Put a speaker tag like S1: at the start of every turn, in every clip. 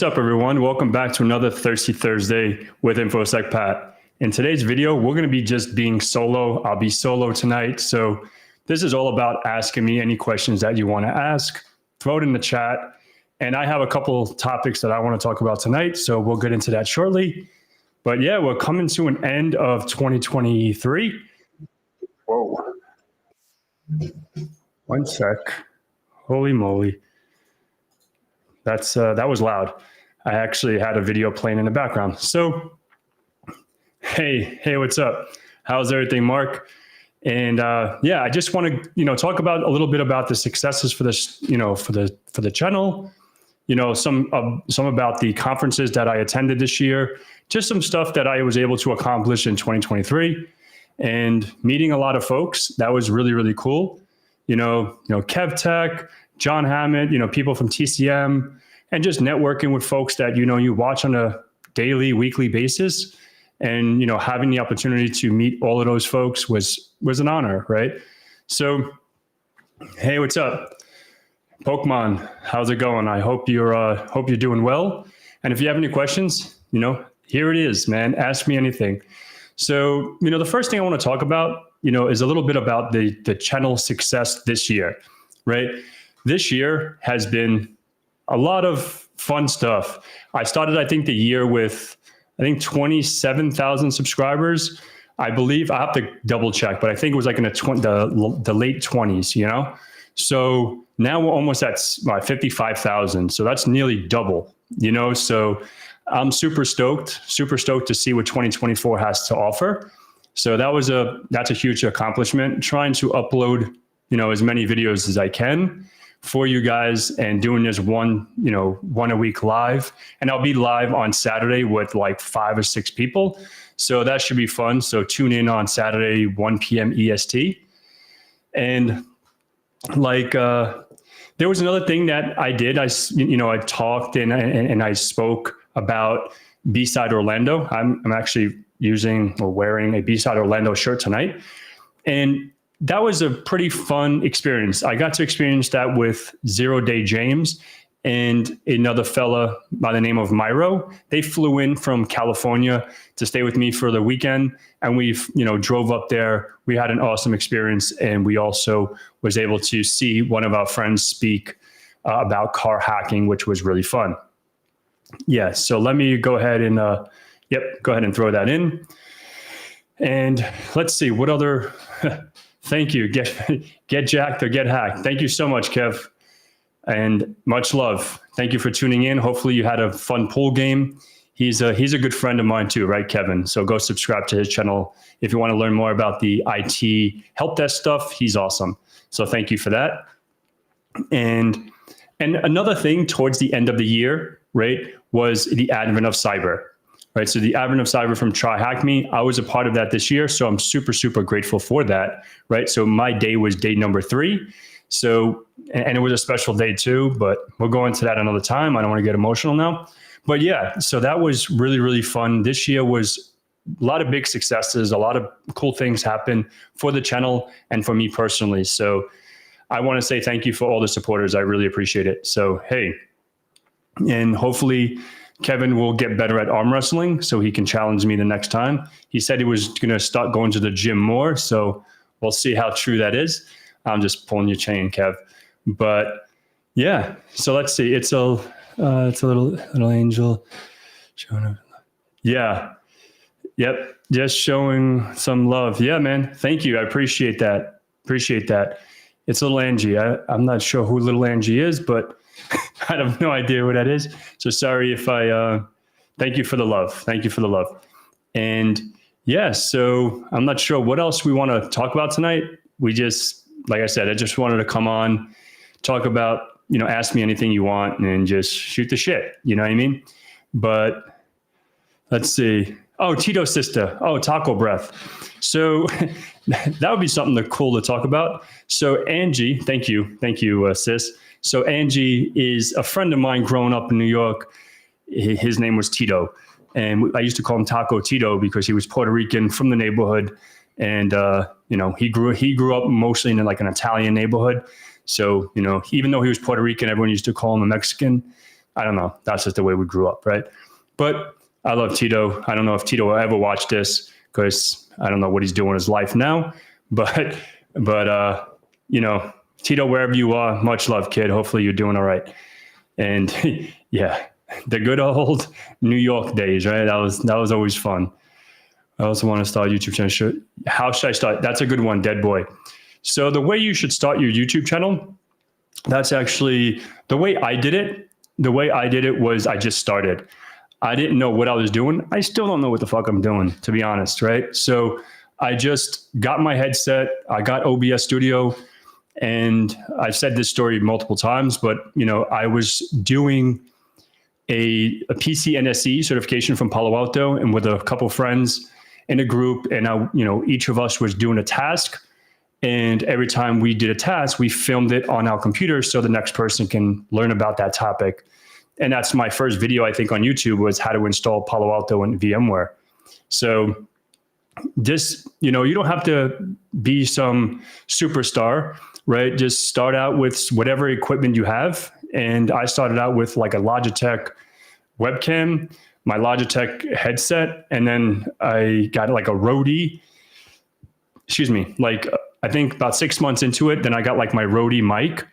S1: what's up, everyone? Welcome back to another Thirsty Thursday with InfoSec Pat. In today's video, we're going to be just being solo. I'll be solo tonight. So this is all about asking me any questions that you want to ask. Throw it in the chat. And I have a couple topics that I want to talk about tonight. So we'll get into that shortly. But yeah, we're coming to an end of 2023. Whoa. One sec. Holy moly. That was loud. I actually had a video playing in the background. So, hey, what's up? How's everything, Mark? And yeah, I just want to talk about a little bit about the successes for this, for the channel. Some about the conferences that I attended this year. Just some stuff that I was able to accomplish in 2023, and meeting a lot of folks. That was really, really cool. Kev Tech, John Hammett, people from TCM, and just networking with folks that, you watch on a daily, weekly basis. And, having the opportunity to meet all of those folks was an honor, right? So, hey, what's up? Pokemon, how's it going? I hope you're doing well. And if you have any questions, here it is, man. Ask me anything. So, the first thing I want to talk about, is a little bit about the channel success this year, right? This year has been a lot of fun stuff. I started, I think, the year with, 27,000 subscribers. I believe, I have to double check, but I think it was like in the late 20s, So now we're almost at 55,000. So that's nearly double, So I'm super stoked to see what 2024 has to offer. So that's a huge accomplishment, trying to upload, as many videos as I can for you guys, and doing this one a week live. And I'll be live on Saturday with like 5 or 6 people. So that should be fun. So tune in on Saturday, 1 p.m. EST. And there was another thing that I did. I talked and I spoke about B-Side Orlando. I'm actually using or wearing a B-Side Orlando shirt tonight. And that was a pretty fun experience. I got to experience that with 0 Day James and another fella by the name of Myro. They flew in from California to stay with me for the weekend. And we drove up there. We had an awesome experience. And we also was able to see one of our friends speak about car hacking, which was really fun. Yeah, so let me go ahead and go ahead and throw that in. And let's see what other. Thank you. Get jacked or get hacked. Thank you so much, Kev, and much love. Thank you for tuning in. Hopefully you had a fun pool game. He's a good friend of mine too, right, Kevin? So go subscribe to his channel if you want to learn more about the IT help desk stuff. He's awesome. So thank you for that. And another thing towards the end of the year, right, was the advent of cyber. Right, so the advent of cyber from Try Hack Me, I was a part of that this year, so I'm super, super grateful for that. Right, so my day was day number 3. So, and it was a special day too, but we'll go into that another time. I don't want to get emotional now, but yeah, so that was really, really fun. This year was a lot of big successes, a lot of cool things happened for the channel and for me personally. So I want to say thank you for all the supporters. I really appreciate it. So hey, and hopefully Kevin will get better at arm wrestling so he can challenge me the next time. He said he was going to start going to the gym more, so we'll see how true that is. I'm just pulling your chain, Kev. But yeah, so let's see. It's a little angel showing up. Yeah. Yep. Just showing some love. Yeah, man. Thank you. I appreciate that. It's little Angie. I'm not sure who little Angie is, but I have no idea what that is. So sorry if thank you for the love. And yeah, so I'm not sure what else we want to talk about tonight. We just, like I said, I just wanted to come on, talk about, ask me anything you want and just shoot the shit. You know what I mean? But let's see. Oh, Tito Sister. Oh, Taco Breath. So that would be something cool to talk about. So Angie, thank you, sis. So Angie is a friend of mine growing up in New York. His name was Tito. And I used to call him Taco Tito because he was Puerto Rican from the neighborhood. And, he grew up mostly in like an Italian neighborhood. So, even though he was Puerto Rican, everyone used to call him a Mexican. I don't know. That's just the way we grew up, right? But I love Tito. I don't know if Tito will ever watch this because I don't know what he's doing in his life now. But Tito, wherever you are, much love, kid. Hopefully you're doing all right. And yeah, the good old New York days, right? That was always fun. I also want to start a YouTube channel. How should I start? That's a good one, Dead Boy. So the way you should start your YouTube channel, that's actually the way I did it. The way I did it was I just started. I didn't know what I was doing. I still don't know what the fuck I'm doing, to be honest, right? So I just got my headset. I got OBS Studio, and I've said this story multiple times, but I was doing a PC NSE certification from Palo Alto, and with a couple friends in a group, and each of us was doing a task. And every time we did a task, we filmed it on our computer so the next person can learn about that topic. And that's my first video, I think, on YouTube, was how to install Palo Alto and VMware. So this, you don't have to be some superstar, right? Just start out with whatever equipment you have. And I started out with like a Logitech webcam, my Logitech headset, and then I got like a Rode, I think about 6 months into it, then I got like my Rode mic.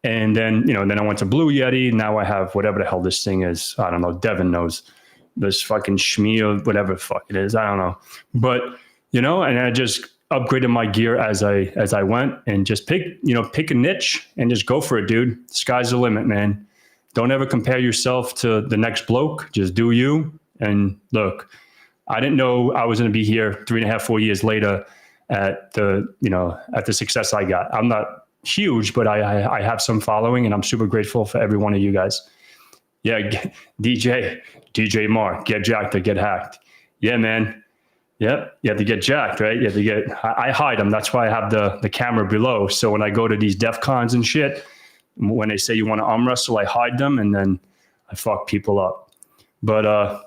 S1: And then, then I went to Blue Yeti. Now I have whatever the hell this thing is. I don't know. Devin knows. This fucking Shmee, whatever the fuck it is. I don't know. But, and I just upgraded my gear as I went, and just pick a niche and just go for it, dude. Sky's the limit, man. Don't ever compare yourself to the next bloke. Just do you. And look, I didn't know I was going to be here 3.5, 4 years later at the success I got. I'm not huge, but I have some following, and I'm super grateful for every one of you guys. Yeah, DJ Mark, get jacked or get hacked. Yeah, man. Yep, you have to get jacked, right? You have to get. I hide them. That's why I have the camera below. So when I go to these DEF CONs and shit, when they say you want to arm wrestle, I hide them, and then I fuck people up. But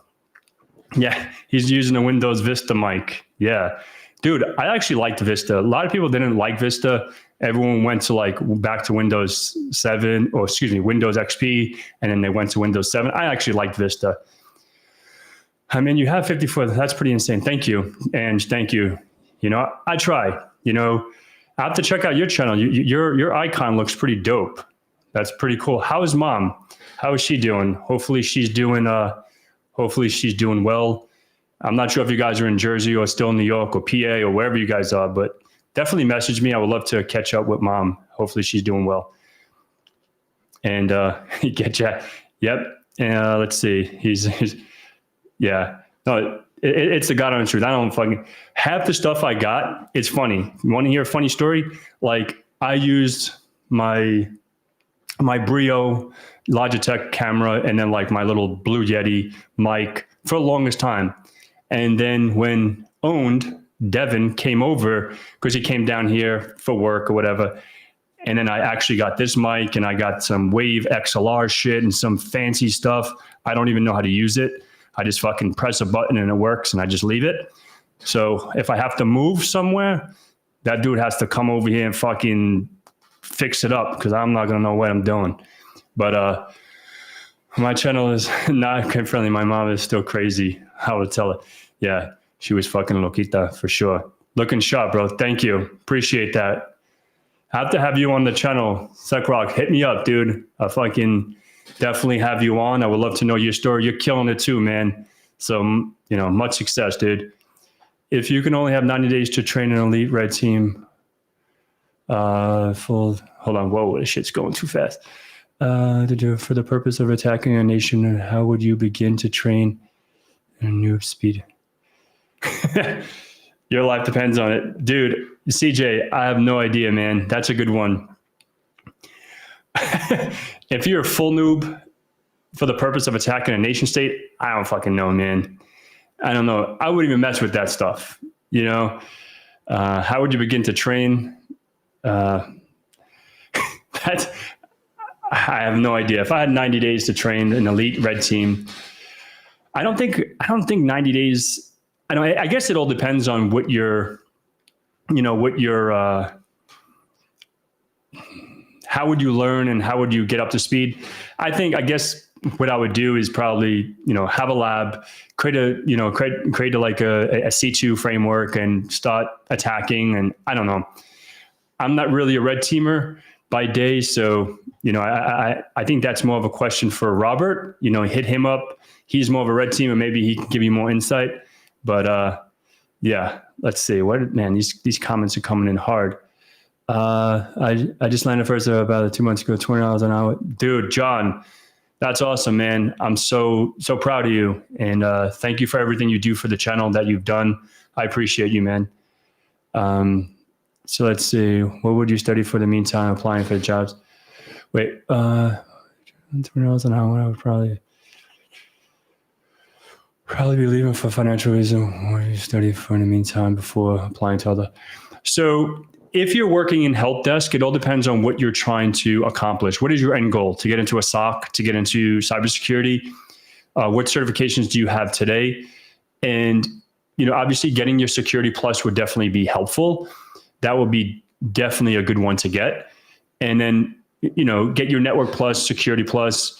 S1: yeah, he's using a Windows Vista mic. Yeah. Dude, I actually liked Vista. A lot of people didn't like Vista. Everyone went to back to Windows 7, or Windows XP, and then they went to Windows 7. I actually liked Vista. I mean, you have 54. That's pretty insane. Thank you. And thank you. I try. I have to check out your channel. Your icon looks pretty dope. That's pretty cool. How is mom? How is she doing? Hopefully she's doing well. I'm not sure if you guys are in Jersey or still in New York or PA or wherever you guys are, but definitely message me. I would love to catch up with mom. Hopefully she's doing well. And get you. Yep. Let's see. Yeah. No, it's the God honest truth. I don't fucking half the stuff I got. It's funny. You want to hear a funny story? Like, I used my Brio Logitech camera and then like my little Blue Yeti mic for the longest time. And then when Devin came over, because he came down here for work or whatever. And then I actually got this mic, and I got some Wave XLR shit and some fancy stuff. I don't even know how to use it. I just fucking press a button and it works, and I just leave it. So if I have to move somewhere, that dude has to come over here and fucking fix it up, because I'm not going to know what I'm doing. But my channel is not kid friendly. My mom is still crazy. I would tell her. Yeah, she was fucking loquita for sure. Looking sharp, bro. Thank you. Appreciate that. I have to have you on the channel. SecRock, hit me up, dude. I fucking definitely have you on. I would love to know your story. You're killing it too, man. So, much success, dude. If you can only have 90 days to train an elite red team, hold on. Whoa, this shit's going too fast. For the purpose of attacking a nation, how would you begin to train a noob speed? Your life depends on it. Dude, CJ, I have no idea, man. That's a good one. If you're a full noob for the purpose of attacking a nation state, I don't fucking know, man. I don't know. I wouldn't even mess with that stuff. How would you begin to train? I have no idea. If I had 90 days to train an elite red team, I don't think 90 days. I guess it all depends on what your how would you learn and how would you get up to speed? I guess what I would do is probably, have a lab, create like a C2 framework and start attacking. And I don't know, I'm not really a red teamer by day. So, I think that's more of a question for Robert, hit him up. He's more of a red teamer. Maybe he can give you more insight, but, yeah, let's see these comments are coming in hard. I just landed first about 2 months ago, $20 an hour. Dude, John, that's awesome, man. I'm so proud of you. And thank you for everything you do for the channel that you've done. I appreciate you, man. So let's see. What would you study for the meantime applying for the jobs? Wait, $20 an hour, I would probably be leaving for financial reason. What do you study for in the meantime before applying to other? So if you're working in help desk, it all depends on what you're trying to accomplish. What is your end goal? To get into a SOC, to get into cybersecurity? What certifications do you have today? And, obviously getting your Security Plus would definitely be helpful. That would be definitely a good one to get. And then, get your Network Plus, Security Plus,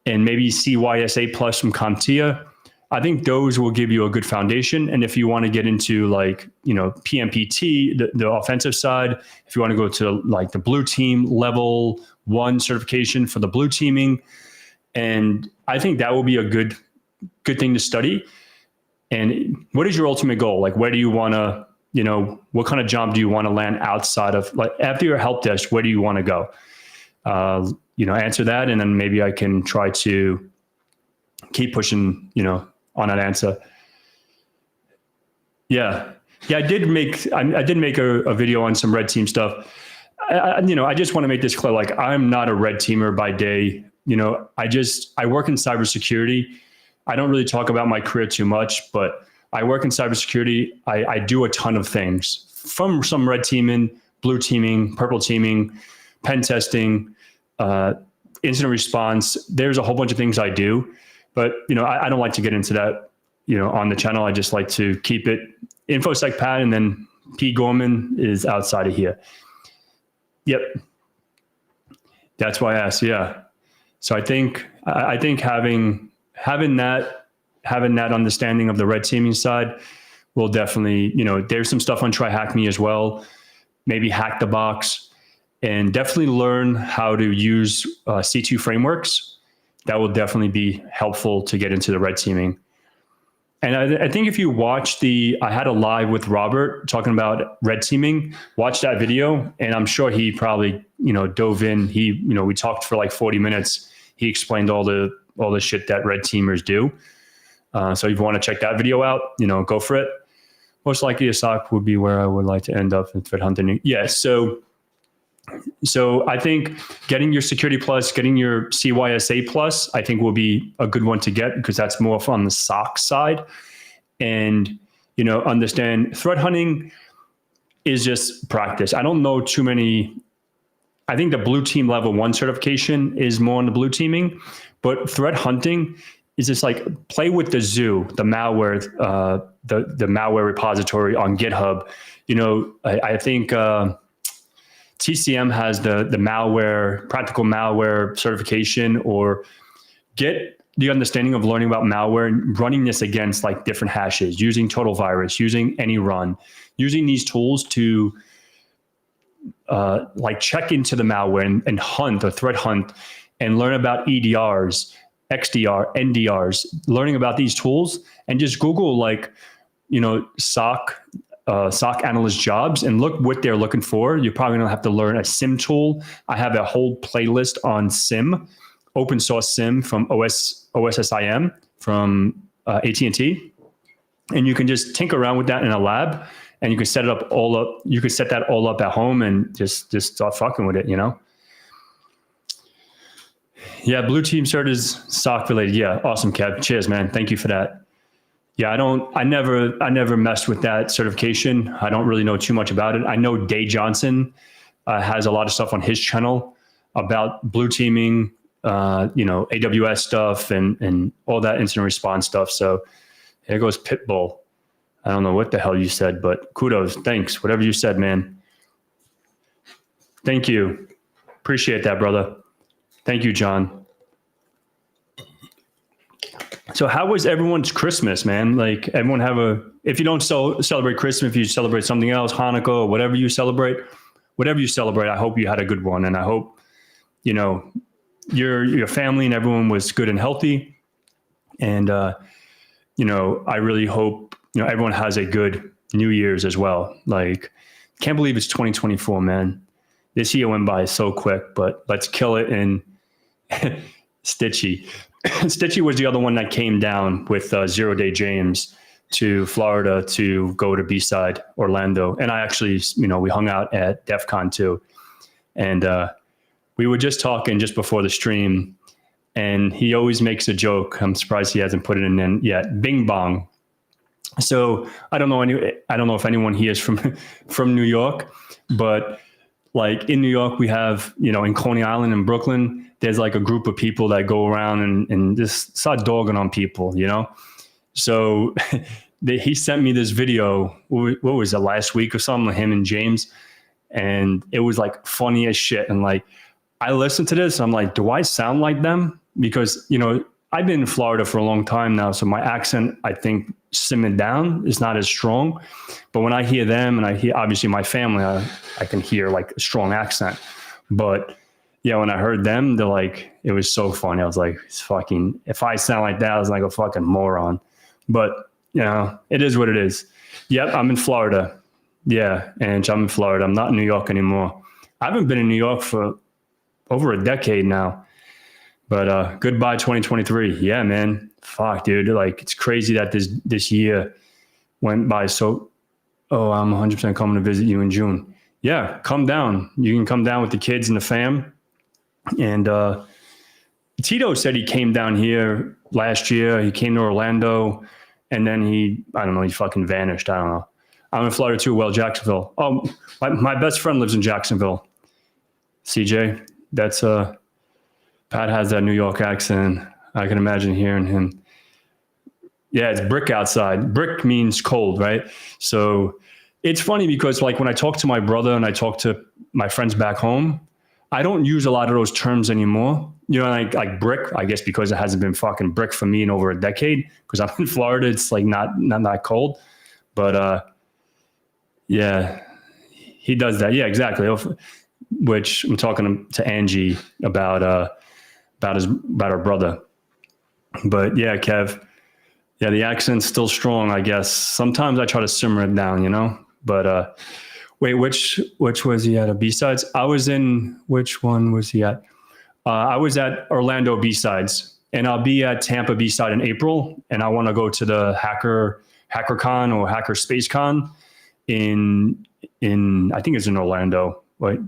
S1: and maybe CYSA Plus from CompTIA. I think those will give you a good foundation. And if you want to get into PMPT, the offensive side, if you want to go to like the blue team level 1 certification for the blue teaming, and I think that will be a good thing to study. And what is your ultimate goal? Like, where do you want to, what kind of job do you want to land outside of, like, after your help desk, where do you want to go? Answer that. And then maybe I can try to keep pushing, on that answer. Yeah. I did make a video on some red team stuff. I just want to make this clear. Like, I'm not a red teamer by day. I work in cybersecurity. I don't really talk about my career too much, but I work in cybersecurity. I do a ton of things, from some red teaming, blue teaming, purple teaming, pen testing, incident response. There's a whole bunch of things I do. But, I don't like to get into that, on the channel. I just like to keep it InfoSec Pat, and then P. Gorman is outside of here. Yep. That's why I asked. Yeah. So I think having that understanding of the red teaming side will definitely, there's some stuff on Try Hack Me as well. Maybe Hack the Box, and definitely learn how to use C2 frameworks. That will definitely be helpful to get into the red teaming. And I think if you watch I had a live with Robert talking about red teaming, watch that video. And I'm sure he probably, dove in. We talked for like 40 minutes. He explained all the shit that red teamers do. So if you want to check that video out, go for it. Most likely a SOC would be where I would like to end up in threat hunting. Yeah. So I think getting your Security Plus, getting your CYSA Plus, I think will be a good one to get, because that's more on the SOC side. And, understand threat hunting is just practice. I don't know too many. I think the blue team level 1 certification is more on the blue teaming, but threat hunting is just like play with the zoo, the malware, the malware repository on GitHub. I think, TCM has the practical malware certification, or get the understanding of learning about malware and running this against like different hashes, using Total Virus, using AnyRun, using these tools to check into the malware and hunt or threat hunt, and learn about EDRs, XDR, NDRs, learning about these tools, and just Google SOC analyst jobs and look what they're looking for. You're probably going to have to learn a SIM tool. I have a whole playlist on SIM, open source SIM from OSSIM from AT&T. And you can just tinker around with that in a lab, and you can set it up all up. You could set that all up at home and just start fucking with it, Yeah, blue team cert is SOC related. Yeah, awesome, Kev. Cheers, man. Thank you for that. Yeah, I never messed with that certification. I don't really know too much about it. I know Day Johnson has a lot of stuff on his channel about blue teaming, AWS stuff and all that incident response stuff. So here goes Pitbull. I don't know what the hell you said, but kudos. Thanks. Whatever you said, man. Thank you. Appreciate that, brother. Thank you, John. So how was everyone's Christmas, man? Like everyone if you don't celebrate Christmas, if you celebrate something else, Hanukkah or whatever you celebrate, I hope you had a good one. And I hope, your family and everyone was good and healthy. And, I really hope, everyone has a good New Year's as well. Like, can't believe it's 2024, man. This year went by so quick, but let's kill it. And Stitchy. Stitchy was the other one that came down with 0 Day James to Florida to go to B-side Orlando. And I actually, we hung out at DEF CON too. And we were just talking just before the stream, and he always makes a joke. I'm surprised he hasn't put it in yet. Bing bong. So I don't know if anyone here is from New York, but like in New York, we have, in Coney Island and Brooklyn, there's like a group of people that go around and just start dogging on people, So he sent me this video, what was it, last week or something, him and James, and it was like funny as shit. And like, I listened to this, I'm like, do I sound like them? Because, I've been in Florida for a long time now, so my accent, I think, simmered down. It's not as strong. But when I hear them and I hear, obviously, my family, I can hear like a strong accent. But yeah, when I heard them, they're like, it was so funny. I was like, it's fucking, if I sound like that, I was like a fucking moron. But, it is what it is. Yep, I'm in Florida. Yeah, and I'm in Florida. I'm not in New York anymore. I haven't been in New York for over a decade now. But goodbye 2023. Yeah, man. Fuck, dude. Like, it's crazy that this year went by so. Oh, I'm 100% coming to visit you in June. Yeah, come down. You can come down with the kids and the fam. And Tito said he came down here last year. He came to Orlando, and then he fucking vanished. I don't know. I'm in Florida too. Well, Jacksonville. Oh, my best friend lives in Jacksonville. CJ, that's Pat has that New York accent. I can imagine hearing him. Yeah, it's brick outside. Brick means cold, right? So it's funny because like when I talk to my brother and I talk to my friends back home, I don't use a lot of those terms anymore. Like brick, I guess because it hasn't been fucking brick for me in over a decade because I'm in Florida. It's like not that cold. But yeah, he does that. Yeah, exactly. Which I'm talking to Angie about her brother. But yeah, Kev, yeah, the accent's still strong, I guess. Sometimes I try to simmer it down, But wait, which was he at? B-sides? I was in, which one was he at? I was at Orlando B-sides, and I'll be at Tampa B-side in April, and I want to go to the HackerCon or Hacker Space Con in I think it's in Orlando, right?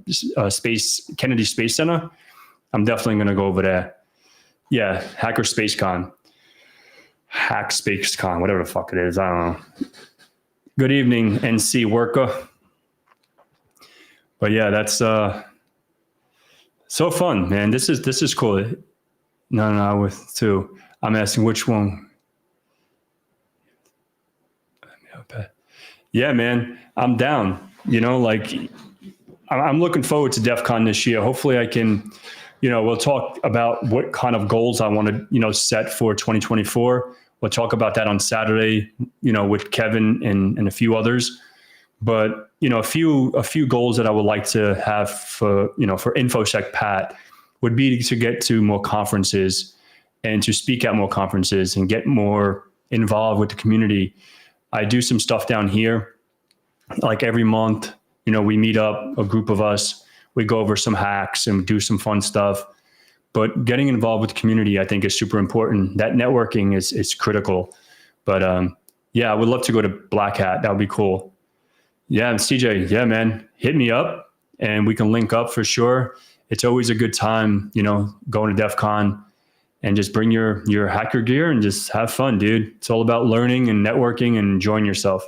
S1: Kennedy Space Center. I'm definitely going to go over there. Yeah, Hacker Space Con. Hack Space Con, whatever the fuck it is. I don't know. Good evening, NC worker. But yeah, that's so fun, man. This is cool. No, with two. I'm asking which one. Yeah, man, I'm down. Like I'm looking forward to DEF CON this year. Hopefully I can, we'll talk about what kind of goals I want to, set for 2024. We'll talk about that on Saturday, with Kevin and a few others. But, a few goals that I would like to have for InfoSec Pat would be to get to more conferences and to speak at more conferences and get more involved with the community. I do some stuff down here, like every month, we meet up, a group of us, we go over some hacks and do some fun stuff. But getting involved with the community, I think, is super important. That networking is critical. But yeah, I would love to go to Black Hat. That would be cool. Yeah, and CJ, yeah, man, hit me up and we can link up for sure. It's always a good time, going to DEF CON and just bring your hacker gear and just have fun, dude. It's all about learning and networking and enjoying yourself.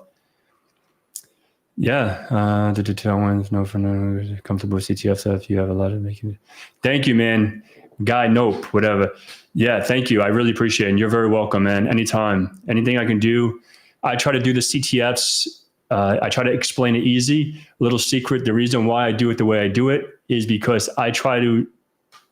S1: Yeah. No for no comfortable CTF stuff. You have a lot of making. Thank you, man. Guy, nope, whatever. Yeah, thank you. I really appreciate it. And you're very welcome, man. Anytime, anything I can do. I try to do the CTFs. I try to explain it easy. Little secret. The reason why I do it the way I do it is because I try to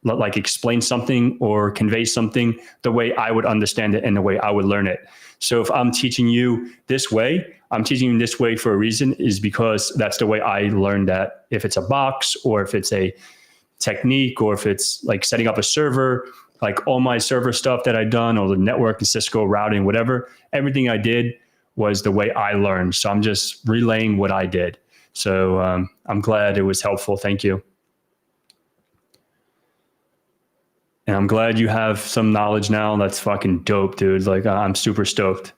S1: like explain something or convey something the way I would understand it and the way I would learn it. So if I'm teaching you this way, I'm teaching you this way for a reason, is because that's the way I learned that. If it's a box or if it's a technique or if it's like setting up a server, like all my server stuff that I've done, or the network and Cisco routing, whatever, everything I did was the way I learned. So I'm just relaying what I did. So I'm glad it was helpful. Thank you. And I'm glad you have some knowledge now. That's fucking dope, dude. Like, I'm super stoked.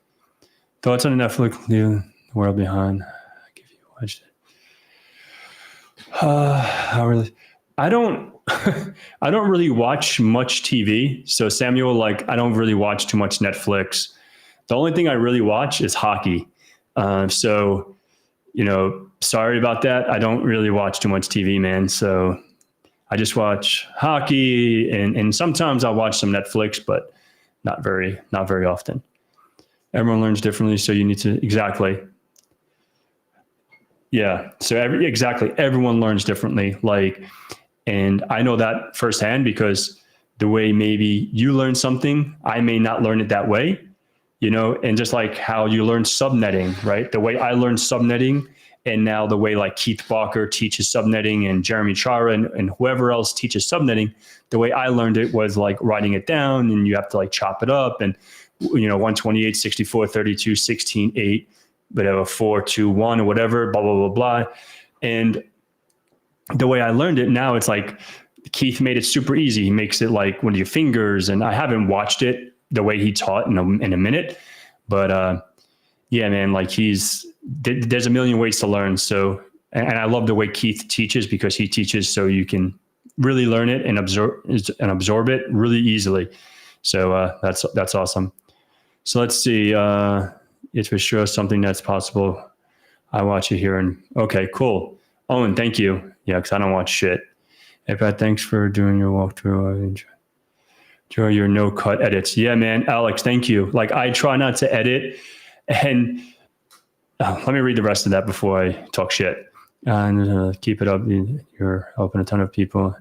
S1: Thoughts on Netflix, leave the world behind. I give you watched it. I don't I don't really watch much TV. So Samuel, like, I don't really watch too much Netflix. The only thing I really watch is hockey. So, you know, sorry about that. I don't really watch too much TV, man. So I just watch hockey, and sometimes I'll watch some Netflix, but not very often. Everyone learns differently, so you need to, exactly. Yeah, so everyone learns differently. Like, and I know that firsthand, because the way maybe you learn something, I may not learn it that way, you know, and just like how you learn subnetting, right? The way I learned subnetting, and now the way like Keith Barker teaches subnetting, and Jeremy Chara and whoever else teaches subnetting, the way I learned it was like writing it down, and you have to like chop it up, and, you know, 128, 64, 32, 16, 8, whatever, 4, 2, 1, or whatever, blah, blah, blah, blah. And the way I learned it now, it's like Keith made it super easy. He makes it like one of your fingers, and I haven't watched it the way he taught in a minute, but yeah, man, like there's a million ways to learn. So, and I love the way Keith teaches, because he teaches so you can really learn it and absorb it really easily. So that's awesome. So let's see. It's for sure something that's possible. I watch it here, and okay, cool. Owen, thank you. Yeah, because I don't watch shit. Hey, Pat, thanks for doing your walkthrough. I enjoy your no-cut edits. Yeah, man. Alex, thank you. Like, I try not to edit. And let me read the rest of that before I talk shit. And keep it up. You're helping a ton of people.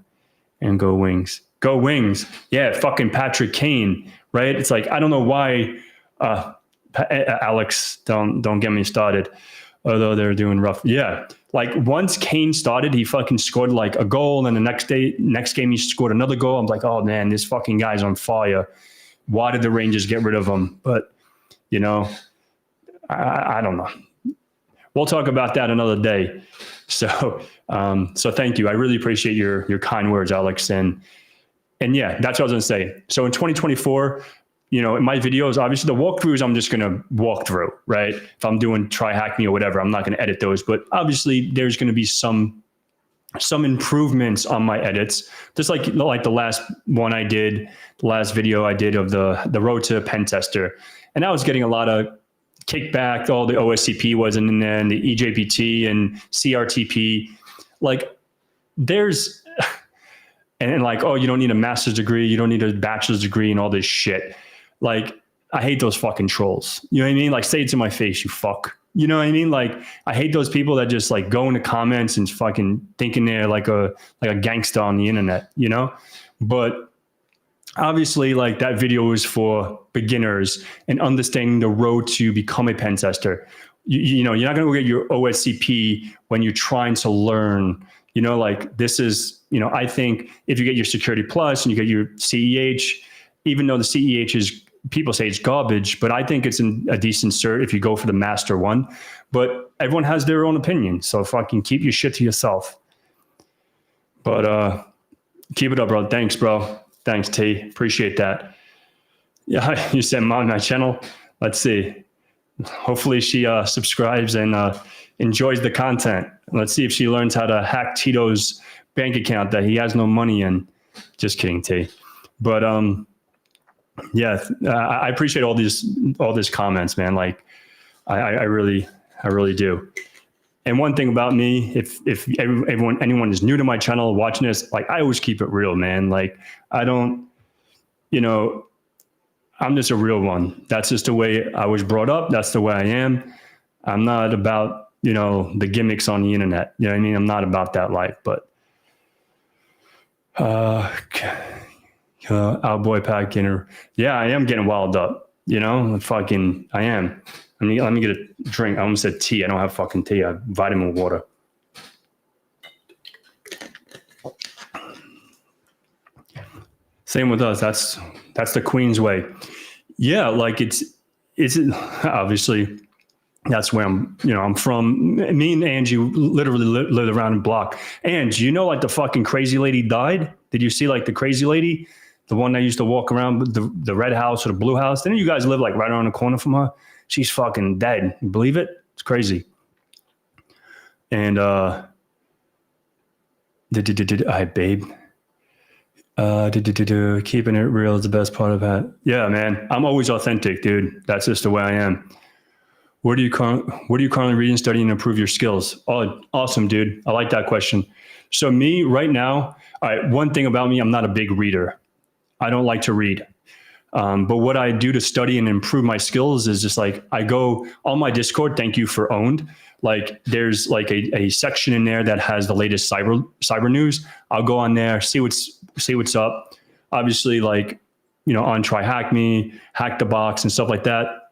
S1: And go Wings. Go Wings. Yeah, fucking Patrick Kane, right? It's like, I don't know why. Alex, don't get me started. Although they're doing rough. Yeah. Like, once Kane started, he fucking scored like a goal. And the next game, he scored another goal. I'm like, oh man, this fucking guy's on fire. Why did the Rangers get rid of him? But, you know, I don't know. We'll talk about that another day. So thank you. I really appreciate your kind words, Alex. And yeah, that's what I was going to say. So in 2024, you know, in my videos, obviously the walkthroughs, I'm just going to walk through, right? If I'm doing try hack me or whatever, I'm not going to edit those, but obviously there's going to be some improvements on my edits. Just like the last one I did, the last video I did of the road to pen tester. And I was getting a lot of kickback. All the OSCP wasn't in there, and the EJPT and CRTP. Like, there's, and like, oh, you don't need a master's degree, you don't need a bachelor's degree, and all this shit. Like, I hate those fucking trolls. You know what I mean? Like, say it to my face, you fuck. You know what I mean? Like, I hate those people that just like go into comments and fucking thinking they're like a gangster on the internet, you know? But obviously, like, that video is for beginners and understanding the road to become a pen tester. You know, you're not going to go get your OSCP when you're trying to learn, you know, like, this is, you know, I think if you get your Security Plus and you get your CEH, even though the CEH is, people say it's garbage, but I think it's a decent cert if you go for the master one. But everyone has their own opinion, so fucking keep your shit to yourself. But keep it up, bro. Thanks, bro. Thanks, T. Appreciate that. Yeah, you said on my channel. Let's see. Hopefully she subscribes and enjoys the content. Let's see if she learns how to hack Tito's bank account that he has no money in. Just kidding, T. But yeah, I appreciate all these comments, man. Like, I really do. And one thing about me, if anyone is new to my channel watching this, like, I always keep it real, man. Like, I don't, you know, I'm just a real one. That's just the way I was brought up. That's the way I am. I'm not about, you know, the gimmicks on the internet. You know what I mean? I'm not about that life. But Uh, our boy Pat Ginner. Yeah, I am getting wild up. You know, fucking, I am. Let me get a drink. I almost said tea. I don't have fucking tea. I have vitamin water. Same with us. That's the Queen's way. Yeah, like it's obviously that's where I'm from. Me and Angie literally live around the block. And you know, like the fucking crazy lady died. Did you see like the crazy lady, the one that used to walk around with the red house or the blue house? Didn't you guys live like right around the corner from her? She's fucking dead. You believe it? It's crazy. And I babe. Keeping it real is the best part of that. Yeah, man. I'm always authentic, dude. That's just the way I am. What are you currently reading, studying to improve your skills? Oh, awesome, dude. I like that question. So me right now, all right, one thing about me, I'm not a big reader. I don't like to read. But what I do to study and improve my skills is just like I go on my Discord. Thank you for owned. Like there's like a section in there that has the latest cyber news. I'll go on there, see what's up. Obviously, like on Try Hack Me, Hack the Box, and stuff like that,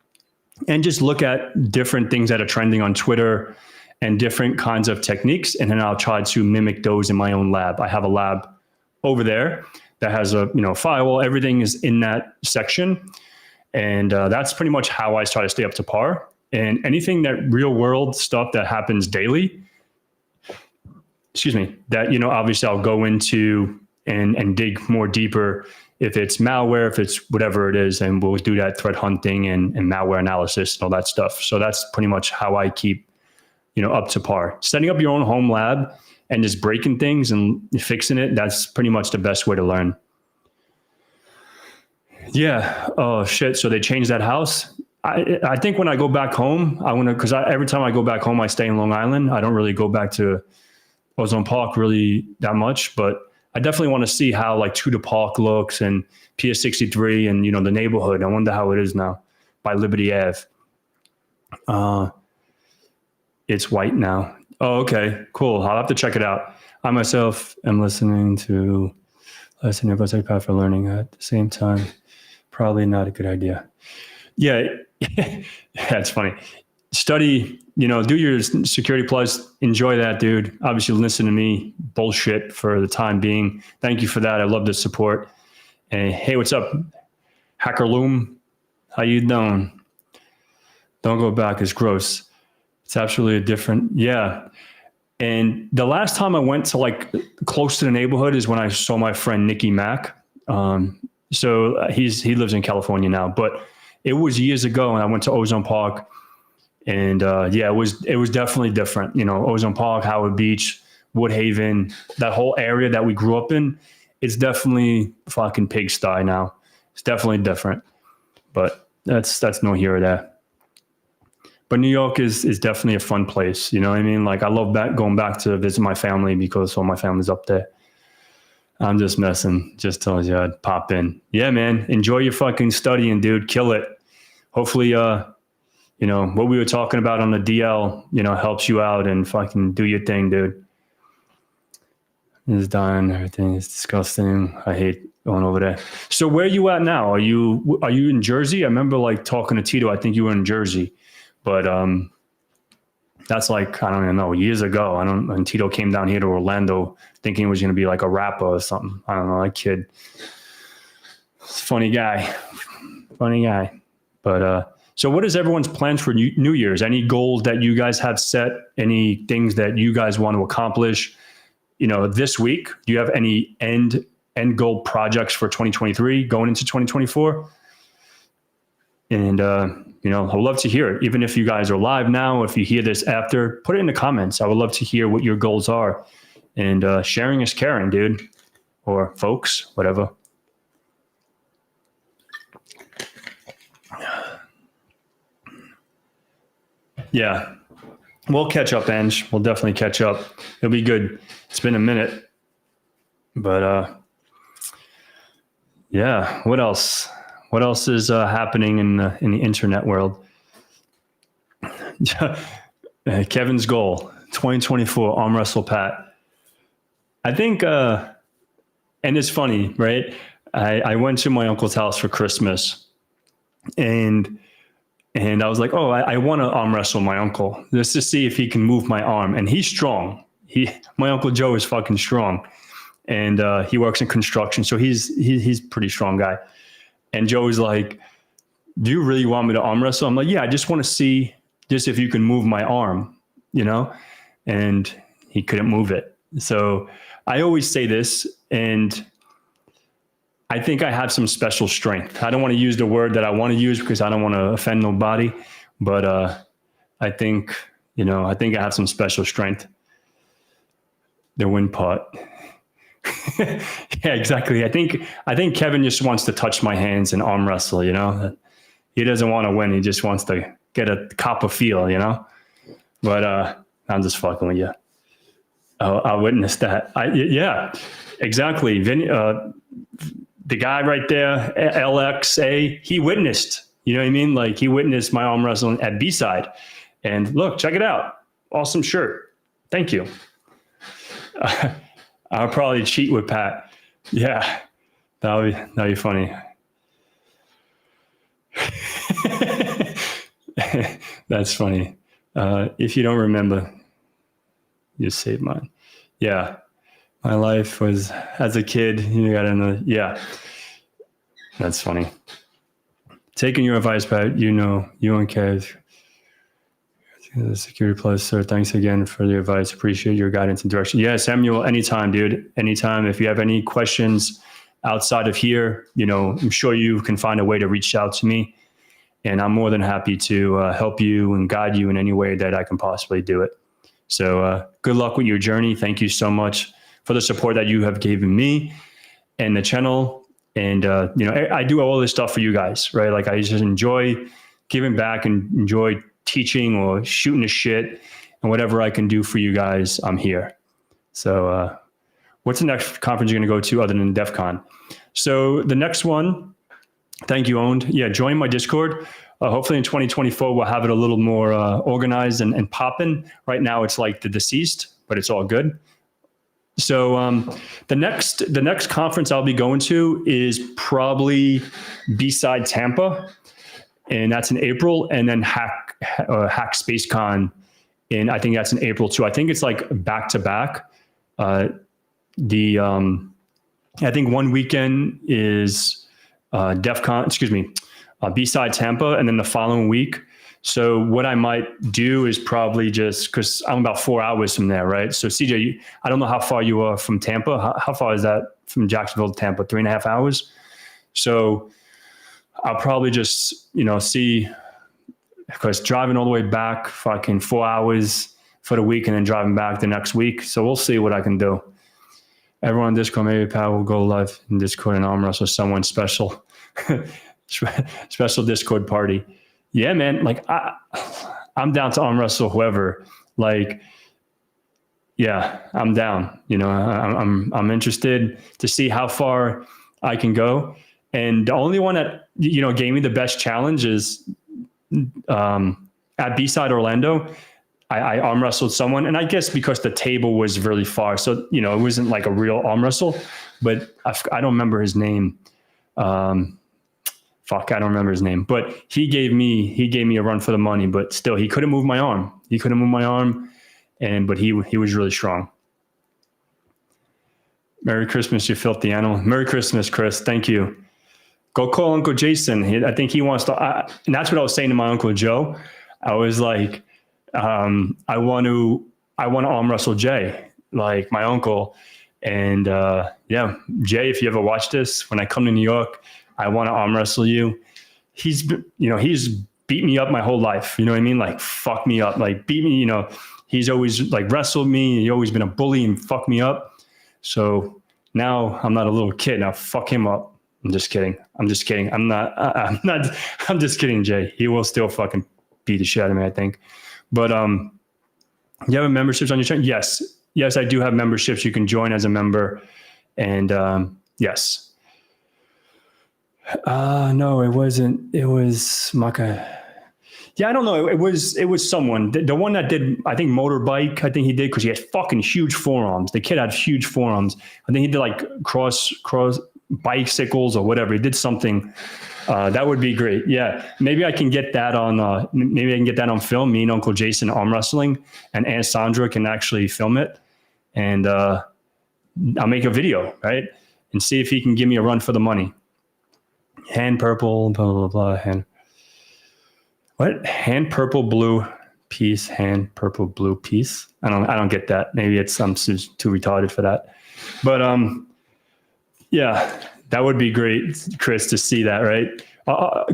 S1: and just look at different things that are trending on Twitter and different kinds of techniques, and then I'll try to mimic those in my own lab. I have a lab over there that has a firewall. Everything is in that section, and that's pretty much how I try to stay up to par. And anything that real world stuff that happens daily, that obviously I'll go into and dig more deeper. If it's malware, if it's whatever it is, and we'll do that threat hunting and malware analysis and all that stuff. So that's pretty much how I keep up to par. Setting up your own home lab and just breaking things and fixing it, that's pretty much the best way to learn. Yeah. Oh, shit. So they changed that house? I think when I go back home, because every time I go back home, I stay in Long Island. I don't really go back to Ozone Park really that much, but I definitely want to see how like Tudor Park looks and Pier 63 and, the neighborhood. I wonder how it is now by Liberty Ave. It's white now. Oh, okay, cool. I'll have to check it out. I myself am listening to University Path for Learning at the same time. Probably not a good idea. Yeah, that's funny. Study, do your Security Plus. Enjoy that, dude. Obviously, listen to me bullshit for the time being. Thank you for that. I love the support. And hey, what's up, Hacker Loom? How you doing? Don't go back. It's gross. It's absolutely a different, yeah. And the last time I went to like close to the neighborhood is when I saw my friend Nicky Mack. So he lives in California now, but it was years ago, and I went to Ozone Park, and it was definitely different. Ozone Park, Howard Beach, Woodhaven, that whole area that we grew up in, it's definitely fucking pigsty now. It's definitely different, but that's no here or there. But New York is definitely a fun place. You know what I mean? Like I love going back to visit my family because all my family's up there. I'm just messing. Just telling you I'd pop in. Yeah, man. Enjoy your fucking studying, dude. Kill it. Hopefully, what we were talking about on the DL, helps you out and fucking do your thing, dude. It's dying. Everything is disgusting. I hate going over there. So where are you at now? Are you in Jersey? I remember like talking to Tito. I think you were in Jersey. But that's like, I don't even know, years ago. And Tito came down here to Orlando thinking it was going to be like a rapper or something. I don't know, that kid. It's a funny guy. But so what is everyone's plans for New Year's? Any goals that you guys have set? Any things that you guys want to accomplish, this week? Do you have any end goal projects for 2023 going into 2024? And, I'd love to hear it. Even if you guys are live now, if you hear this after, put it in the comments. I would love to hear what your goals are. And sharing is caring, dude. Or folks, whatever. Yeah. We'll catch up, Ange. We'll definitely catch up. It'll be good. It's been a minute. But, yeah. What else? What else is happening in the internet world? Kevin's goal, 2024, arm wrestle Pat. I think And it's funny, right? I went to my uncle's house for Christmas, and I was like, oh, I want to arm wrestle my uncle just to see if he can move my arm. And he's strong. My Uncle Joe is fucking strong, and he works in construction, so he's pretty strong guy. And Joe was like, do you really want me to arm wrestle? I'm like, yeah, I just want to see just if you can move my arm, you know? And he couldn't move it. So I always say this, and I think I have some special strength. I don't want to use the word that I want to use because I don't want to offend nobody, but I think, I think I have some special strength. The wind part. Yeah, exactly. I think Kevin just wants to touch my hands and arm wrestle, He doesn't want to win. He just wants to get a cop a feel, But I'm just fucking with you. I witnessed that. Yeah, exactly. The guy right there, LXA, he witnessed. You know what I mean? Like, he witnessed my arm wrestling at B-side. And look, check it out. Awesome shirt. Thank you. I'll probably cheat with Pat. Yeah, that'll be funny. That's funny. If you don't remember, you saved mine. Yeah, my life was as a kid. You got to know. Yeah, that's funny. Taking your advice, Pat. You and Kev. The Security Plus, sir. Thanks again for the advice. Appreciate your guidance and direction. Yeah, Samuel, anytime, dude. Anytime. If you have any questions outside of here, I'm sure you can find a way to reach out to me. And I'm more than happy to help you and guide you in any way that I can possibly do it. So good luck with your journey. Thank you so much for the support that you have given me and the channel. And, I do all this stuff for you guys, right? Like, I just enjoy giving back and enjoy teaching or shooting the shit, and whatever I can do for you guys, I'm here. So what's the next conference you're going to go to other than DEF CON? So the next one, thank you, Owned. Yeah, join my Discord. Hopefully in 2024, we'll have it a little more organized and popping. Right now, it's like the deceased, but it's all good. So the next conference I'll be going to is probably B-Side Tampa, and that's in April, and then Hack SpaceCon, and I think that's in April too. I think it's like back to back. I think one weekend is B-Side Tampa, and then the following week. So what I might do is probably just, because I'm about 4 hours from there, right? So CJ, I don't know how far you are from Tampa. How far is that from Jacksonville to Tampa? 3.5 hours. So I'll probably just, see, because driving all the way back, fucking 4 hours for the week and then driving back the next week. So we'll see what I can do. Everyone on Discord, maybe Pat will go live in Discord and arm wrestle someone special. Special Discord party. Yeah, man. Like, I'm down to arm wrestle whoever. Like, yeah, I'm down. I'm interested to see how far I can go. And the only one that, gave me the best challenge is at B-Side Orlando. I arm wrestled someone, and I guess because the table was really far, so it wasn't like a real arm wrestle. But I don't remember his name. I don't remember his name. But he gave me a run for the money. But still, he couldn't move my arm. But he was really strong. Merry Christmas, you filthy animal. Merry Christmas, Chris. Thank you. Go call Uncle Jason. I think he wants to. And that's what I was saying to my Uncle Joe. I was like, I want to arm wrestle Jay, like my uncle. And yeah, Jay, if you ever watch this, when I come to New York, I want to arm wrestle you. He's beat me up my whole life. You know what I mean? Like, fuck me up, like beat me. He's always like wrestled me. He's always been a bully and fucked me up. So now I'm not a little kid. Now fuck him up. I'm just kidding. I'm just kidding, Jay. He will still fucking beat the shit out of me, I think. But you have memberships on your channel? Yes, I do have memberships. You can join as a member, and yes. No, it wasn't. It was Maka. Yeah, I don't know. It was someone. The one that did, I think, motorbike. I think he did because he had fucking huge forearms. The kid had huge forearms. I think he did like cross bicycles or whatever. He did something. That would be great. Yeah, maybe I can get that on. Maybe I can get that on film. Me and Uncle Jason arm wrestling, and Aunt Sandra can actually film it, and I'll make a video, right, and see if he can give me a run for the money. Hand purple, blah blah blah. Hand. What? Hand purple blue piece. Hand purple blue piece. I don't get that. Maybe I'm too retarded for that. But yeah, that would be great, Chris, to see that. Right,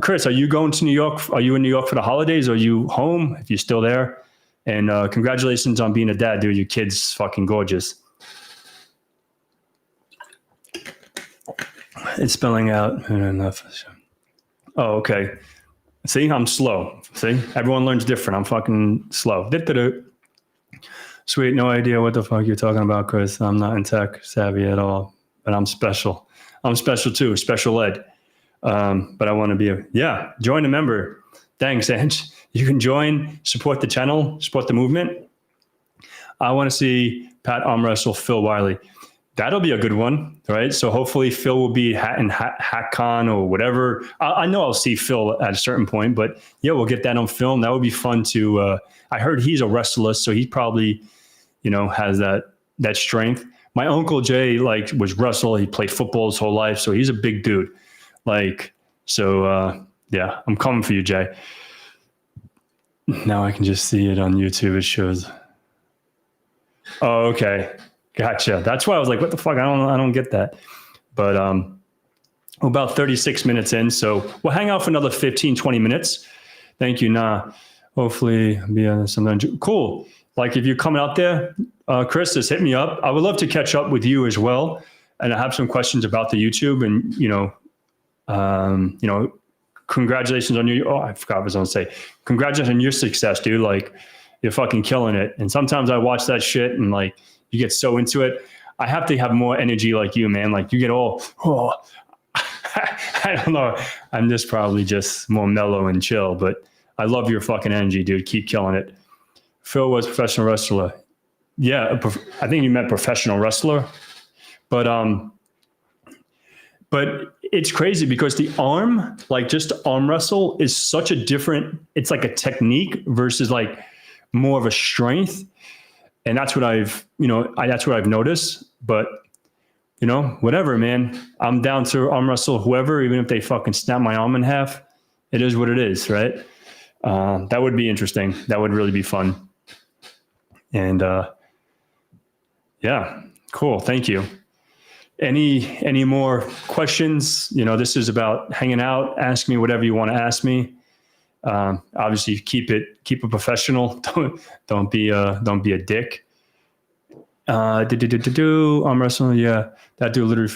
S1: Chris, are you going to New York? Are you in New York for the holidays? Or are you home? If you're still there, and congratulations on being a dad, dude. Your kid's fucking gorgeous. It's spelling out enough. Oh, okay. See, I'm slow. See, everyone learns different. I'm fucking slow. Sweet, no idea what the fuck you're talking about, Chris. I'm not in tech savvy at all, but I'm special. I'm special too, special ed. But I want to be join a member. Thanks, Ange. You can join, support the channel, support the movement. I want to see Pat arm wrestle Phil Wiley. That'll be a good one, right? So hopefully Phil will be in HackCon or whatever. I know I'll see Phil at a certain point, but yeah, we'll get that on film. That would be fun to. I heard he's a wrestler, so he probably, has that strength. My uncle Jay was wrestle. He played football his whole life, so he's a big dude. Yeah, I'm coming for you, Jay. Now I can just see it on YouTube. It shows. Oh, okay. Gotcha. That's why I was like, what the fuck? I don't get that. But we're about 36 minutes in, so we'll hang out for another 15, 20 minutes. Thank you. Hopefully be on something cool. Like if you're coming out there, Chris, just hit me up. I would love to catch up with you as well. And I have some questions about the YouTube and, congratulations on your, I forgot what I was going to say. Congratulations on your success, dude. Like you're fucking killing it. And sometimes I watch that shit and you get so into it. I have to have more energy like you, man. Like you get all, I don't know. I'm just probably just more mellow and chill, but I love your fucking energy, dude. Keep killing it. Phil was a professional wrestler. Yeah. I think you meant professional wrestler, but it's crazy because the arm, just arm wrestle is such a different, it's like a technique versus more of a strength. And that's what I've noticed, but whatever, man, I'm down to arm wrestle whoever, even if they fucking snap my arm in half, it is what it is. Right. That would be interesting. That would really be fun. And, yeah, cool. Thank you. Any more questions? This is about hanging out. Ask me whatever you want to ask me. Obviously keep it professional. Don't be a dick. Arm wrestling. Yeah. That dude literally.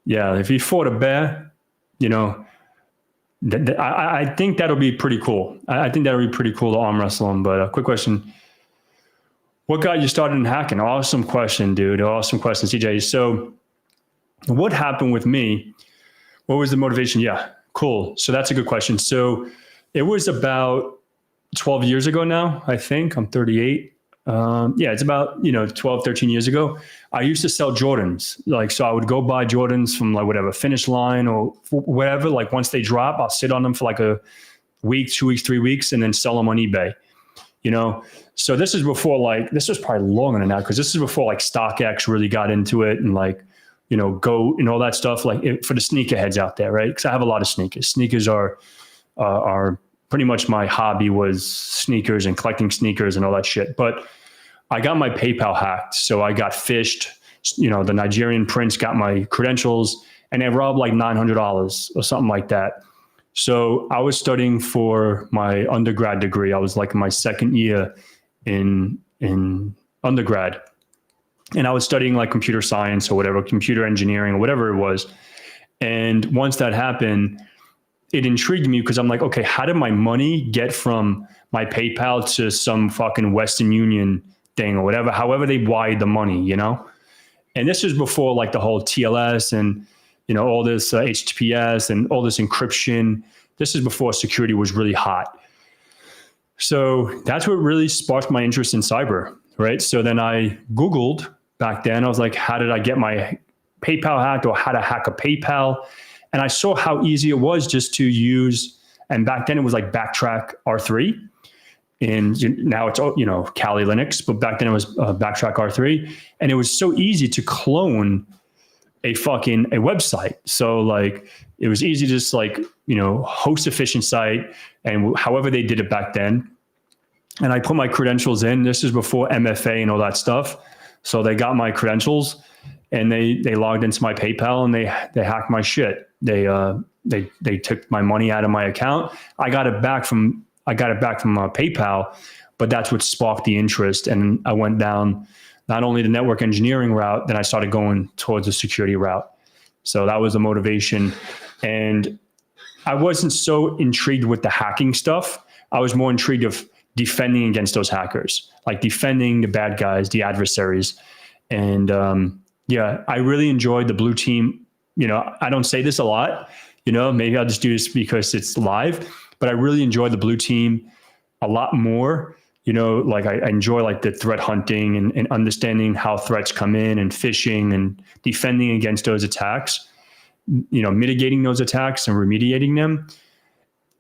S1: Yeah. If he fought a bear, I think that'll be pretty cool. I think that'll be pretty cool to arm wrestle him. But a quick question. What got you started in hacking? Awesome question, dude. Awesome question, CJ. So what happened with me? What was the motivation? Yeah, cool. So that's a good question. So it was about 12 years ago now, I think. I'm 38. It's about, 12, 13 years ago. I used to sell Jordans. So I would go buy Jordans from whatever, Finish Line or whatever. Once they drop, I'll sit on them for a week, 2 weeks, 3 weeks, and then sell them on eBay. So this is before this was probably longer than that because this is before StockX really got into it and Go and all that stuff for the sneakerheads out there, right? Because I have a lot of sneakers. Sneakers are pretty much my hobby was sneakers and collecting sneakers and all that shit. But I got my PayPal hacked, so I got phished. The Nigerian prince got my credentials and they robbed $900 or something like that. So I was studying for my undergrad degree. I was in my second year in undergrad. And I was studying computer science or whatever, computer engineering or whatever it was. And once that happened, it intrigued me because I'm okay, how did my money get from my PayPal to some fucking Western Union thing or whatever, however they wired the money, And this was before the whole TLS and, all this HTTPS and all this encryption, This is before security was really hot. So that's what really sparked my interest in cyber, right? So then I Googled back then. I was like, how did I get my PayPal hacked, or how to hack a PayPal? And I saw how easy it was just to use, and back then it was like Backtrack R3. And now it's, Kali Linux, but back then it was Backtrack R3. And it was so easy to clone a website. So like, it was easy to just host efficient site, and however they did it back then. And I put my credentials in. This is before MFA and all that stuff. So they got my credentials, and they logged into my PayPal, and they hacked my shit. They took my money out of my account. I got it back from PayPal, but that's what sparked the interest. And I went down not only the network engineering route, then I started going towards the security route. So that was the motivation. And I wasn't so intrigued with the hacking stuff. I was more intrigued of defending against those hackers, like defending the bad guys, the adversaries. And I really enjoyed the blue team. I don't say this a lot, maybe I'll just do this because it's live, but I really enjoy the blue team a lot more. I enjoy like the threat hunting and understanding how threats come in, and phishing and defending against those attacks, mitigating those attacks and remediating them.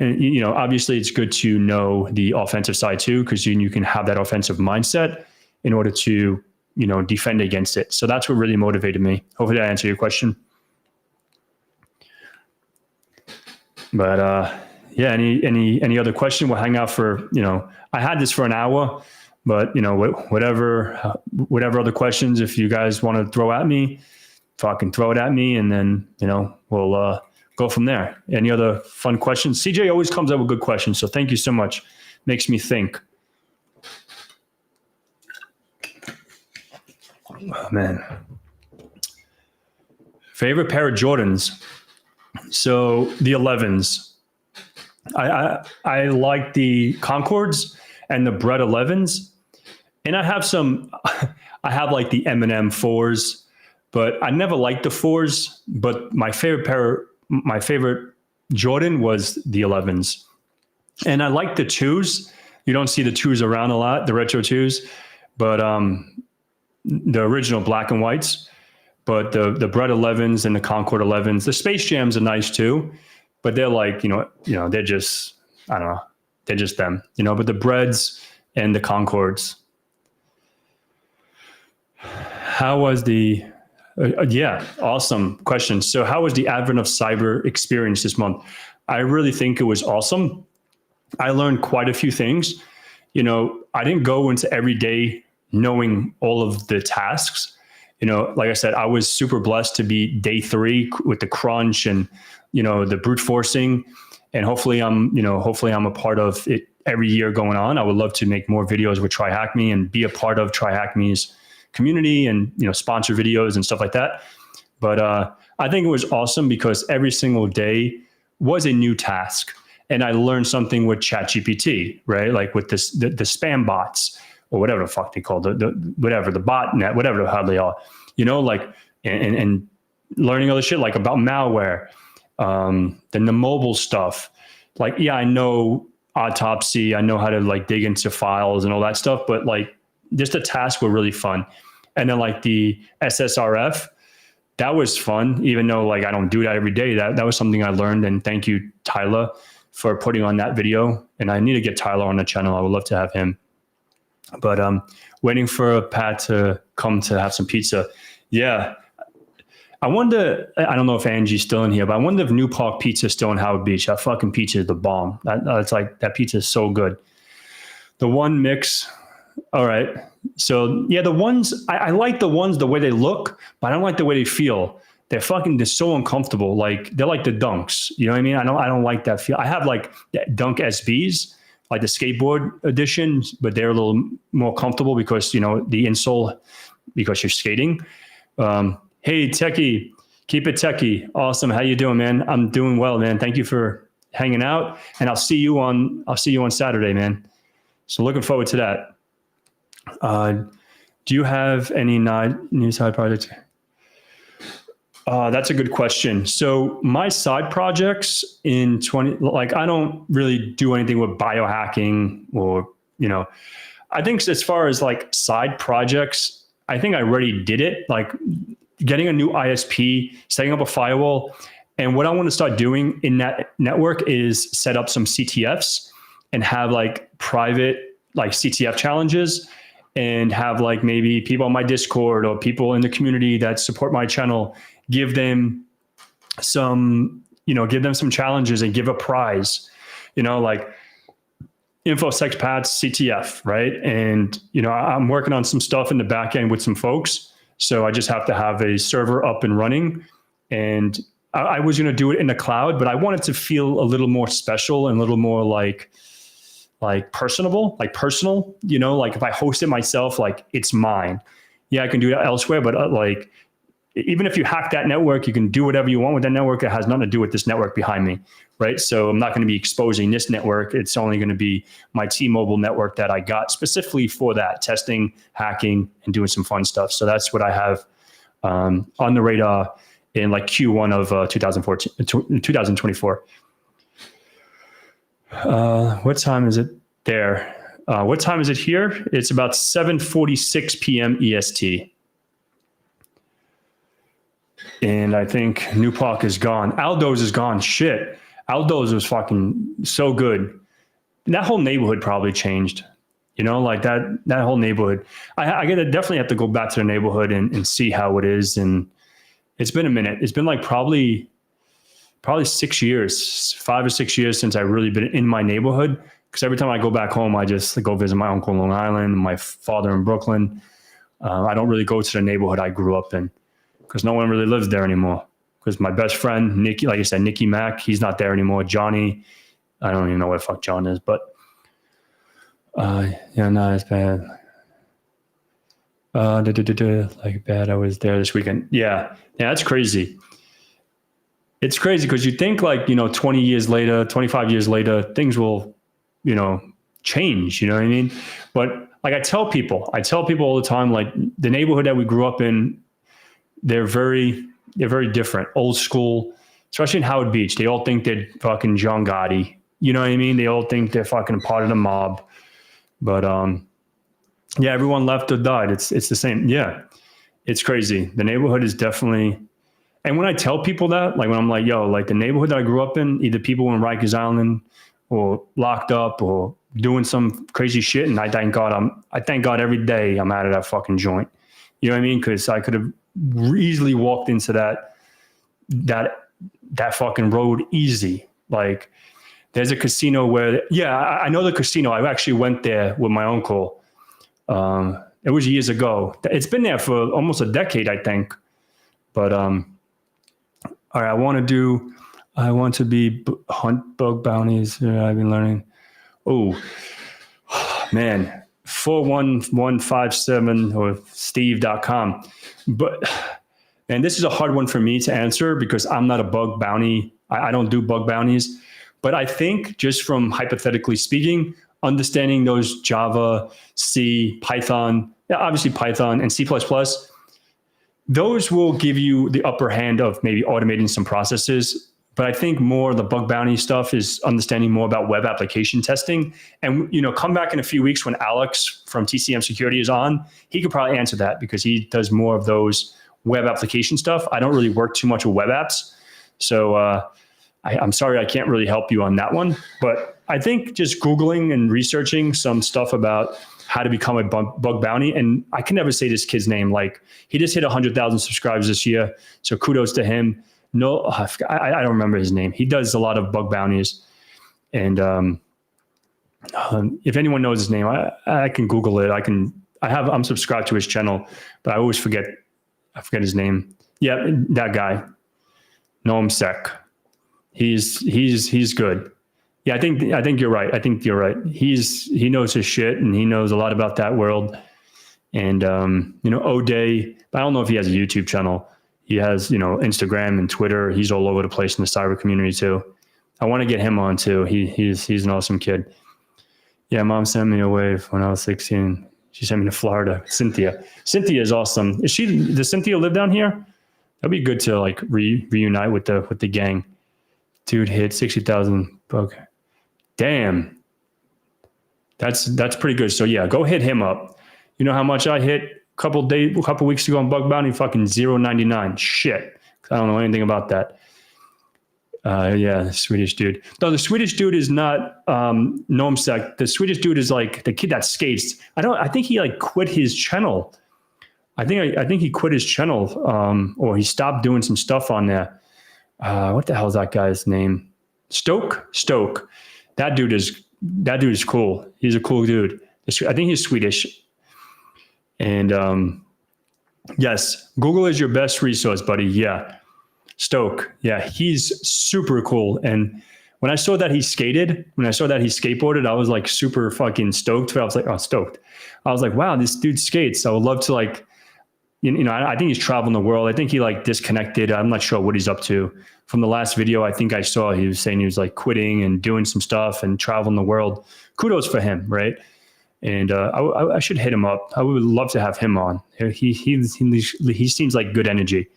S1: And, obviously it's good to know the offensive side too, because you can have that offensive mindset in order to, defend against it. So that's what really motivated me. Hopefully that answered your question. But, any other question? We'll hang out for, I had this for an hour, but whatever other questions, if you guys want to throw at me, fucking throw it at me. And then, we'll go from there. Any other fun questions? CJ always comes up with good questions. So thank you so much. Makes me think. Oh man. Favorite pair of Jordans. So the 11s. I like the Concords and the Bred 11s, and I have like the M&M 4s, but I never liked the 4s. But my favorite Jordan was the 11s, and I like the 2s. You don't see the 2s around a lot, the retro 2s, but the original black and whites. But the Bred 11s and the Concord 11s, the Space Jams are nice too. But they're like, they're just, I don't know, they're just them, but the Breds and the Concords. How was awesome question. So how was the Advent of Cyber experience this month? I really think it was awesome. I learned quite a few things. I didn't go into every day knowing all of the tasks. Like I said, I was super blessed to be day 3 with the crunch and, the brute forcing, and hopefully I'm a part of it every year going on. I would love to make more videos with Try Hack Me and be a part of Try Hack Me's community and, sponsor videos and stuff like that. But I think it was awesome because every single day was a new task, and I learned something with ChatGPT, right? Like with the spam bots or whatever the fuck they call the botnet, whatever the hell they are, and learning other shit like about malware. Then the mobile stuff, I know autopsy, I know how to dig into files and all that stuff, but just the tasks were really fun. And then the SSRF, that was fun, even though I don't do that every day. That was something I learned, and thank you, Tyler, for putting on that video. And I need to get Tyler on the channel. I would love to have him. But waiting for Pat to come to have some pizza. Yeah. I wonder, I don't know if Angie's still in here, but I wonder if New Park Pizza is still in Howard Beach. That fucking pizza is the bomb. That pizza is so good. The one mix. All right. So yeah, the ones, I like the ones, the way they look, but I don't like the way they feel. They're so uncomfortable. They're like the Dunks. You know what I mean? I don't like that feel. I have Dunk SBs, like the skateboard edition, but they're a little more comfortable because, the insole, because you're skating. Hey, Techie, keep it techie. Awesome. How you doing, man? I'm doing well, man. Thank you for hanging out, and I'll see you on Saturday, man. So looking forward to that. Do you have any new side projects? That's a good question. So my side projects in 20, like I don't really do anything with biohacking or, I think as far as like side projects, I think I already did it. Like getting a new ISP, setting up a firewall. And what I want to start doing in that network is set up some CTFs and have like private like CTF challenges and have like maybe people on my Discord or people in the community that support my channel, give them some, give them some challenges and give a prize, like InfoSec Pat's CTF, right? And, I'm working on some stuff in the back end with some folks. So I just have to have a server up and running. And I was going to do it in the cloud, but I wanted to feel a little more special and a little more like personable, like personal, like if I host it myself, like it's mine. Yeah, I can do that elsewhere, but like, even if you hack that network, you can do whatever you want with that network. It has nothing to do with this network behind me, right? So I'm not going to be exposing this network. It's only going to be my T-Mobile network that I got specifically for that, testing, hacking, and doing some fun stuff. So that's what I have on the radar in like Q1 of 2024. What time is it there? What time is it here? It's about 7:46 p.m. EST. And I think New Park is gone. Aldo's is gone. Shit. Aldo's was fucking so good. And that whole neighborhood probably changed. Like that whole neighborhood. I gotta definitely have to go back to the neighborhood and see how it is. And it's been a minute. It's been like probably 6 years, 5 or 6 years since I really been in my neighborhood. Because every time I go back home, I just go visit my uncle in Long Island, my father in Brooklyn. I don't really go to the neighborhood I grew up in because no one really lives there anymore. Because my best friend, Nikki, like I said, Nicky Mack, he's not there anymore. Johnny, I don't even know where the fuck John is, but no, it's bad. Like bad, I was there this weekend. Yeah, that's crazy. It's crazy because you think like, 20 years later, 25 years later, things will, change, you know what I mean? But like I tell people all the time, like the neighborhood that we grew up in, they're very different, old school, especially in Howard Beach. They all think they're fucking John Gotti. You know what I mean? They all think they're fucking part of the mob. But yeah, everyone left or died. It's the same. Yeah, it's crazy. The neighborhood is definitely. And when I tell people that, like when I'm like, yo, like the neighborhood that I grew up in, either people in Rikers Island or locked up or doing some crazy shit, and I thank God every day I'm out of that fucking joint. You know what I mean? Because I could have easily walked into that fucking road easy. Like there's a casino where, yeah, I know the casino. I actually went there with my uncle. It was years ago. It's been there for almost a decade, I think. But all right, I want to be hunt bug bounties. I've been learning. Oh man, 41157 or steve.com. But, and this is a hard one for me to answer because I'm not a bug bounty. I don't do bug bounties. But I think just from hypothetically speaking, understanding those Java, C, Python, obviously Python and C++, those will give you the upper hand of maybe automating some processes. But I think more of the bug bounty stuff is understanding more about web application testing. And, come back in a few weeks when Alex from TCM Security is on. He could probably answer that because he does more of those web application stuff. I don't really work too much with web apps. So I'm sorry, I can't really help you on that one. But I think just Googling and researching some stuff about how to become a bug bounty. And I can never say this kid's name. Like he just hit 100,000 subscribers this year. So kudos to him. No, I don't remember his name. He does a lot of bug bounties. And if anyone knows his name, I can Google it. I'm subscribed to his channel, but I always forget his name. Yeah, that guy. Noam Sec. He's good. Yeah, I think you're right. He knows his shit and he knows a lot about that world. And O'Day, but I don't know if he has a YouTube channel. He has, Instagram and Twitter. He's all over the place in the cyber community too. I want to get him on too. He's an awesome kid. Yeah, mom sent me away when I was 16. She sent me to Florida. Cynthia is awesome. Does Cynthia live down here? That'd be good to like reunite with the gang. Dude hit 60,000. Okay. Damn. That's pretty good. So yeah, go hit him up. You know how much I hit a couple weeks ago on Bug Bounty? Fucking 0.99. Shit. I don't know anything about that. Yeah, the Swedish dude. No, the Swedish dude is not Gnomesec. The Swedish dude is like the kid that skates. I think he like quit his channel. I think he quit his channel, or he stopped doing some stuff on there. What the hell is that guy's name? Stoke. That dude is cool. He's a cool dude. I think he's Swedish. And yes, Google is your best resource, buddy. Yeah. Stoke. Yeah, he's super cool. And when I saw that he skateboarded, I was like super fucking stoked. I was like, oh, stoked. I was like, wow, this dude skates. I would love to like, I think he's traveling the world. I think he like disconnected. I'm not sure what he's up to. From the last video, I think I saw he was saying he was like quitting and doing some stuff and traveling the world. Kudos for him, right? And I should hit him up. I would love to have him on. He seems like good energy.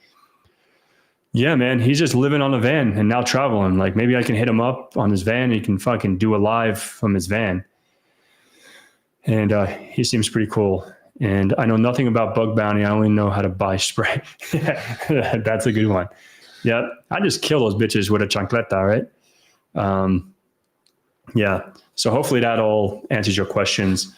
S1: Yeah, man, he's just living on a van and now traveling. Like maybe I can hit him up on his van. He can fucking do a live from his van. And he seems pretty cool. And I know nothing about Bug Bounty. I only know how to buy spray. That's a good one. Yeah, I just kill those bitches with a chancleta, right? Yeah, so hopefully that all answers your questions.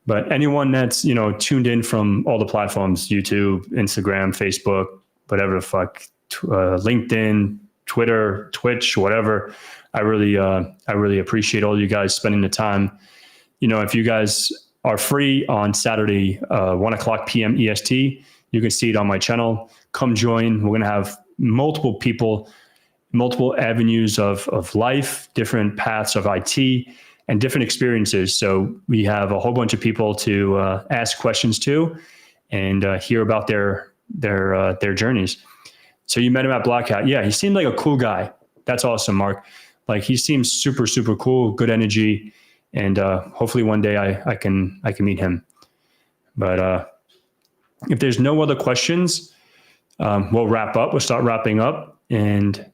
S1: But anyone that's, tuned in from all the platforms, YouTube, Instagram, Facebook, whatever the fuck, LinkedIn, Twitter, Twitch, whatever, I really appreciate all you guys spending the time. If you guys are free on Saturday, 1:00 p.m. EST, you can see it on my channel. Come join. We're going to have multiple people, multiple avenues of life, different paths of IT, and different experiences. So we have a whole bunch of people to ask questions to and hear about their journeys. So you met him at Black Hat. Yeah, he seemed like a cool guy. That's awesome, Mark. Like he seems super, super cool, good energy. And hopefully one day I can meet him. But if there's no other questions, we'll wrap up. We'll start wrapping up. And,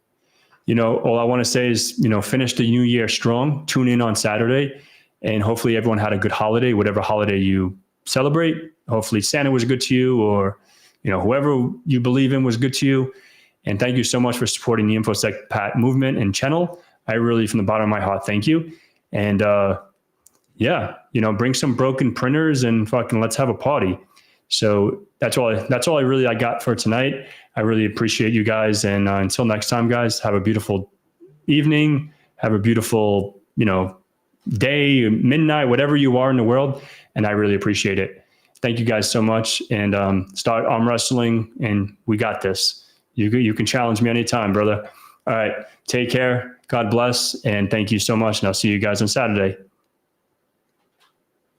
S1: all I want to say is, finish the new year strong. Tune in on Saturday. And hopefully everyone had a good holiday, whatever holiday you celebrate. Hopefully Santa was good to you, or, whoever you believe in was good to you. And thank you so much for supporting the InfoSec Pat movement and channel. I really, from the bottom of my heart, thank you. And yeah, bring some broken printers and fucking let's have a party. So that's all I got for tonight. I really appreciate you guys. And until next time, guys, have a beautiful evening. Have a beautiful, day, midnight, whatever you are in the world. And I really appreciate it. Thank you guys so much. And start arm wrestling. And we got this. You can challenge me anytime, brother. All right. Take care. God bless. And thank you so much. And I'll see you guys on Saturday.